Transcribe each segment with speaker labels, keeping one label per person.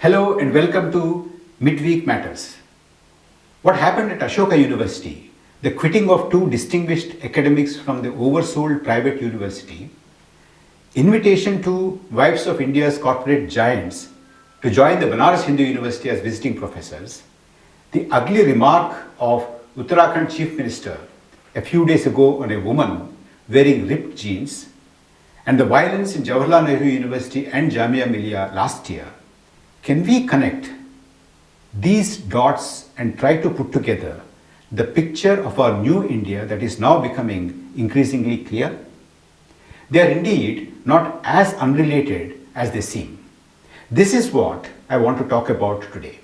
Speaker 1: Hello and welcome to Midweek Matters. What happened at Ashoka University, the quitting of two distinguished academics from the oversold private university, invitation to wives of India's corporate giants to join the Banaras Hindu University as visiting professors, the ugly remark of Uttarakhand Chief Minister a few days ago on a woman wearing ripped jeans, and the violence in Jawaharlal Nehru University and Jamia Millia last year. Can we connect these dots and try to put together the picture of our new India that is now becoming increasingly clear? They are indeed not as unrelated as they seem. This is what I want to talk about today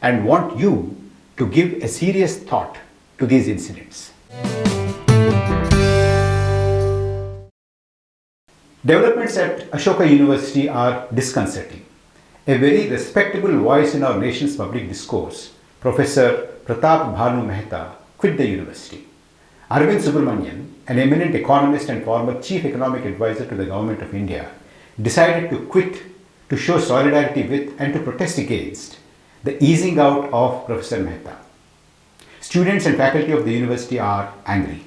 Speaker 1: and want you to give a serious thought to these incidents. Developments at Ashoka University are disconcerting. A very respectable voice in our nation's public discourse, Professor Pratap Bhanu Mehta, quit the university. Arvind Subramanian, an eminent economist and former chief economic advisor to the government of India, decided to quit to show solidarity with and to protest against the easing out of Professor Mehta. Students and faculty of the university are angry.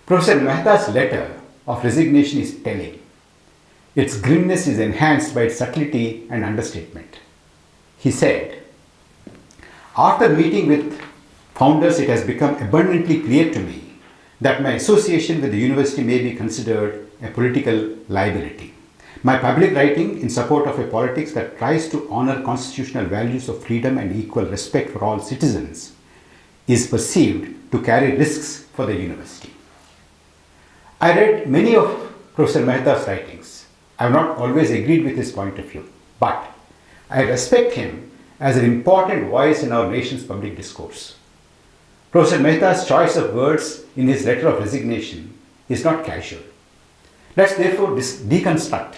Speaker 1: Professor Mehta's letter of resignation is telling. Its grimness is enhanced by its subtlety and understatement. He said, "After meeting with founders, it has become abundantly clear to me that my association with the university may be considered a political liability. My public writing in support of a politics that tries to honor constitutional values of freedom and equal respect for all citizens is perceived to carry risks for the university." I read many of Professor Mehta's writings. I have not always agreed with his point of view, but I respect him as an important voice in our nation's public discourse. Professor Mehta's choice of words in his letter of resignation is not casual. Let's therefore deconstruct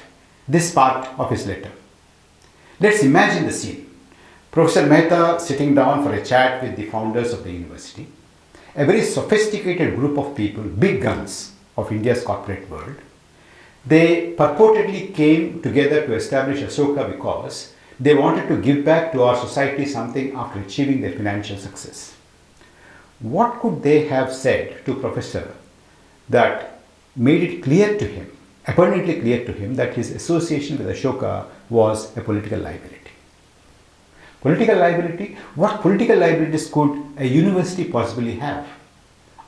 Speaker 1: this part of his letter. Let's imagine the scene. Professor Mehta sitting down for a chat with the founders of the university, a very sophisticated group of people, big guns of India's corporate world. They purportedly came together to establish Ashoka because they wanted to give back to our society something after achieving their financial success. What could they have said to Professor that made it clear to him, abundantly clear to him, that his association with Ashoka was a political liability? Political liability? What political liabilities could a university possibly have?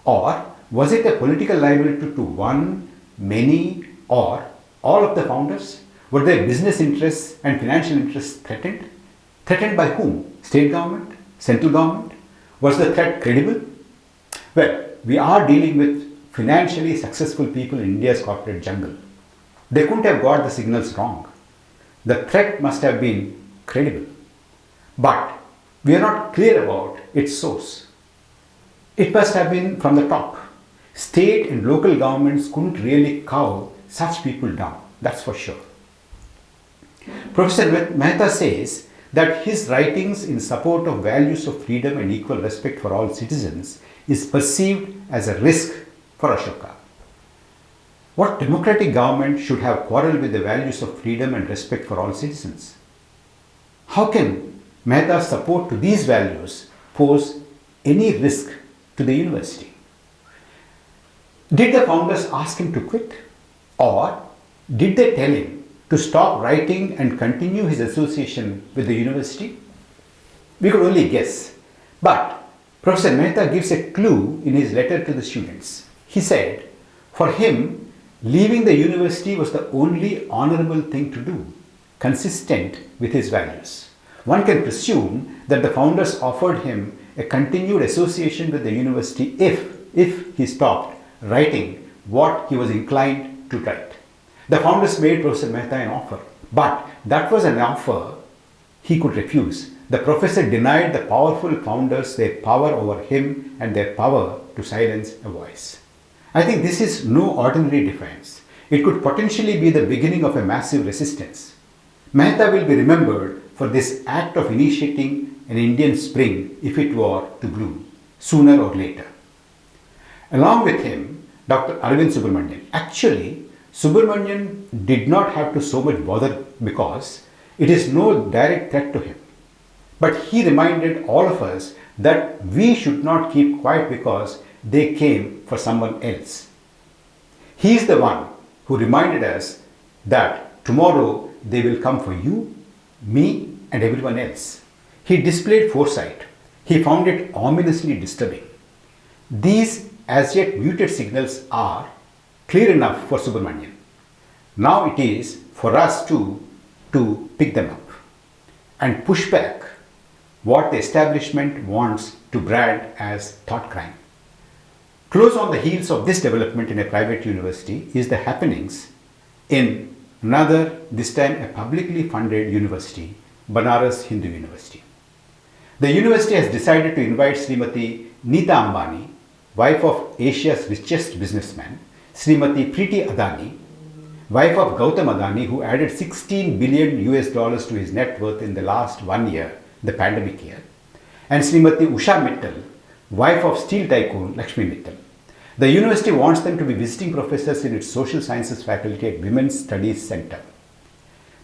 Speaker 1: Or was it a political liability to one, many, or all of the founders? Were their business interests and financial interests threatened? Threatened by whom? State government? Central government? Was the threat credible? Well, we are dealing with financially successful people in India's corporate jungle. They couldn't have got the signals wrong. The threat must have been credible. But we are not clear about its source. It must have been from the top. State and local governments couldn't really cow such people down, that's for sure. Professor Mehta says that his writings in support of values of freedom and equal respect for all citizens is perceived as a risk for Ashoka. What democratic government should have quarreled with the values of freedom and respect for all citizens? How can Mehta's support to these values pose any risk to the university? Did the founders ask him to quit? Or did they tell him to stop writing and continue his association with the university? We could only guess. But Professor Mehta gives a clue in his letter to the students. He said, for him, leaving the university was the only honorable thing to do, consistent with his values. One can presume that the founders offered him a continued association with the university if he stopped writing what he was inclined to write. The founders made Professor Mehta an offer, but that was an offer he could refuse. The professor denied the powerful founders their power over him and their power to silence a voice. I think this is no ordinary defiance. It could potentially be the beginning of a massive resistance. Mehta will be remembered for this act of initiating an Indian spring if it were to bloom, sooner or later. Along with him, Dr. Arvind Subramanian. Actually, Subramanian did not have to so much bother because It is no direct threat to him. But he reminded all of us that we should not keep quiet because they came for someone else. He is the one who reminded us that tomorrow they will come for you, me, and everyone else. He displayed foresight. He found it ominously disturbing. These as yet muted signals are clear enough for Subramanian. Now it is for us to pick them up and push back what the establishment wants to brand as thought crime. Close on the heels of this development in a private university is the happenings in another, this time a publicly funded university, Banaras Hindu University. The university has decided to invite Srimati Neeta Ambani, wife of Asia's richest businessman, Srimati Preeti Adani, wife of Gautam Adani, who added $16 billion to his net worth in the last 1 year, the pandemic year, and Srimati Usha Mittal, wife of steel tycoon Lakshmi Mittal. The university wants them to be visiting professors in its social sciences faculty at Women's Studies Center.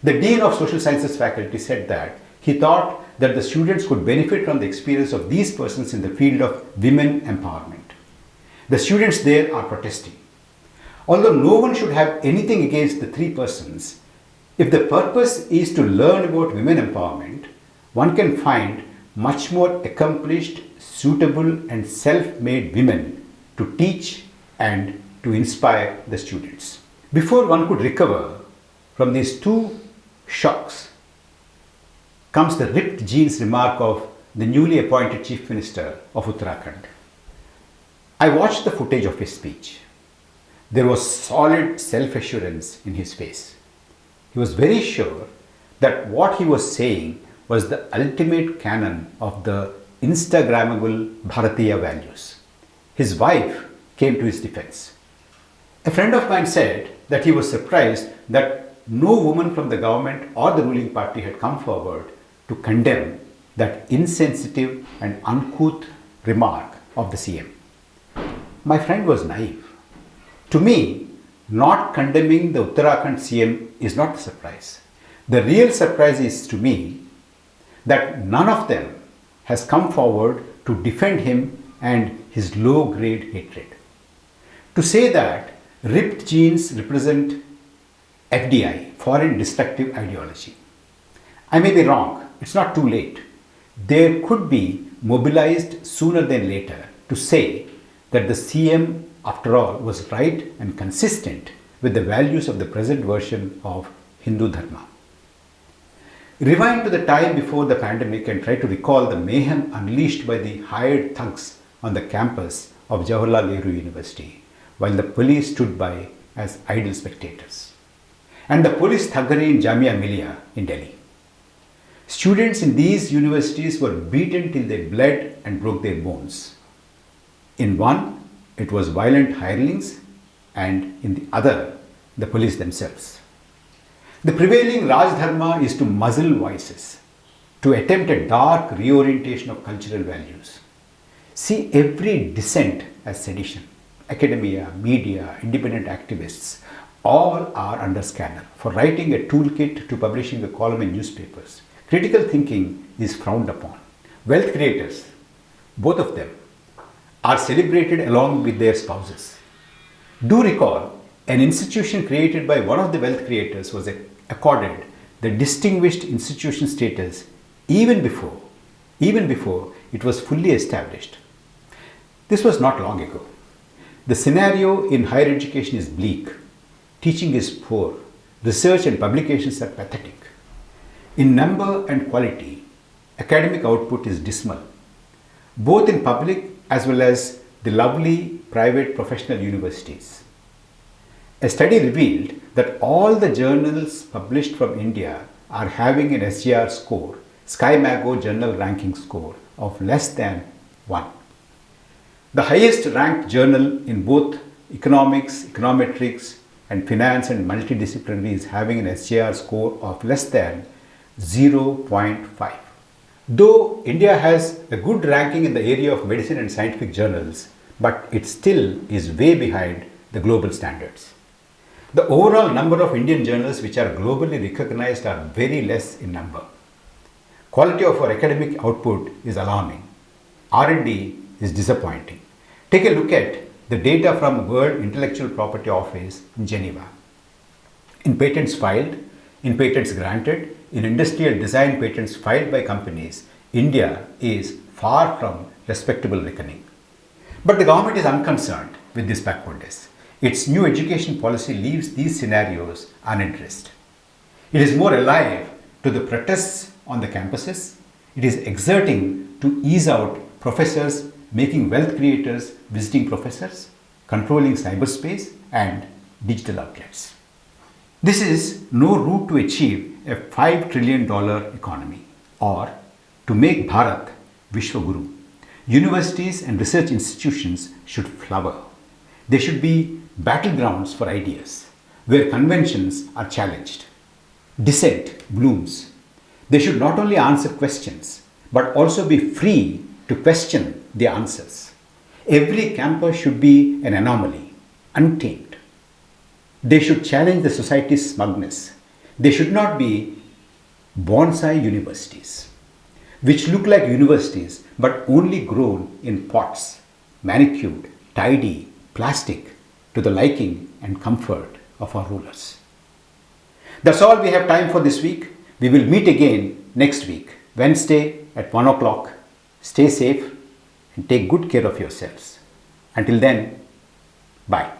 Speaker 1: The dean of social sciences faculty said that he thought that the students could benefit from the experience of these persons in the field of women empowerment. The students there are protesting. Although no one should have anything against the three persons, if the purpose is to learn about women empowerment, one can find much more accomplished, suitable and self-made women to teach and to inspire the students. Before one could recover from these two shocks comes the ripped jeans remark of the newly appointed Chief Minister of Uttarakhand. I watched the footage of his speech. There was solid self-assurance in his face. He was very sure that what he was saying was the ultimate canon of the Instagrammable Bharatiya values. His wife came to his defense. A friend of mine said that he was surprised that no woman from the government or the ruling party had come forward to condemn that insensitive and uncouth remark of the CM. My friend was naive. To me, not condemning the Uttarakhand CM is not a surprise. The real surprise is to me that none of them has come forward to defend him and his low-grade hatred. To say that ripped jeans represent FDI, foreign destructive ideology. I may be wrong, it's not too late. There could be mobilized sooner than later to say that the CM after all was right and consistent with the values of the present version of Hindu Dharma. Rewind to the time before the pandemic and try to recall the mayhem unleashed by the hired thugs on the campus of Jawaharlal Nehru University while the police stood by as idle spectators. And the police thuggery in Jamia Millia in Delhi. Students in these universities were beaten till they bled and broke their bones. In one, it was violent hirelings, and in the other, the police themselves. The prevailing Raj Dharma is to muzzle voices, to attempt a dark reorientation of cultural values. See every dissent as sedition. Academia, media, independent activists, all are under scanner for writing a toolkit to publishing a column in newspapers. Critical thinking is frowned upon. Wealth creators, both of them, are celebrated along with their spouses. Do recall, an institution created by one of the wealth creators was accorded the distinguished institution status even before it was fully established. This was not long ago. The scenario in higher education is bleak. Teaching is poor. Research and publications are pathetic. In number and quality, academic output is dismal, both in public as well as the lovely private professional universities. A study revealed that all the journals published from India are having an SGR score, SkyMago journal ranking score, of less than 1. The highest ranked journal in both economics, econometrics and finance and multidisciplinary is having an SGR score of less than 0.5. Though India has a good ranking in the area of medicine and scientific journals, but it still is way behind the global standards. The overall number of Indian journals which are globally recognized are very less in number. Quality of our academic output is alarming. R&D is disappointing. Take a look at the data from World Intellectual Property Office in Geneva. In patents filed, in patents granted, in industrial design patents filed by companies, India is far from respectable reckoning. But the government is unconcerned with this backwardness. Its new education policy leaves these scenarios unaddressed. It is more alive to the protests on the campuses. It is exerting to ease out professors, making wealth creators visiting professors, controlling cyberspace and digital outlets. This is no route to achieve a $5 trillion economy or to make Bharat Vishwaguru. Universities and research institutions should flower. They should be battlegrounds for ideas, where conventions are challenged. Dissent blooms. They should not only answer questions, but also be free to question the answers. Every campus should be an anomaly, untamed. They should challenge the society's smugness. They should not be bonsai universities, which look like universities but only grown in pots, manicured, tidy, plastic, to the liking and comfort of our rulers. That's all we have time for this week. We will meet again next week, Wednesday at 1 o'clock. Stay safe and take good care of yourselves. Until then, bye.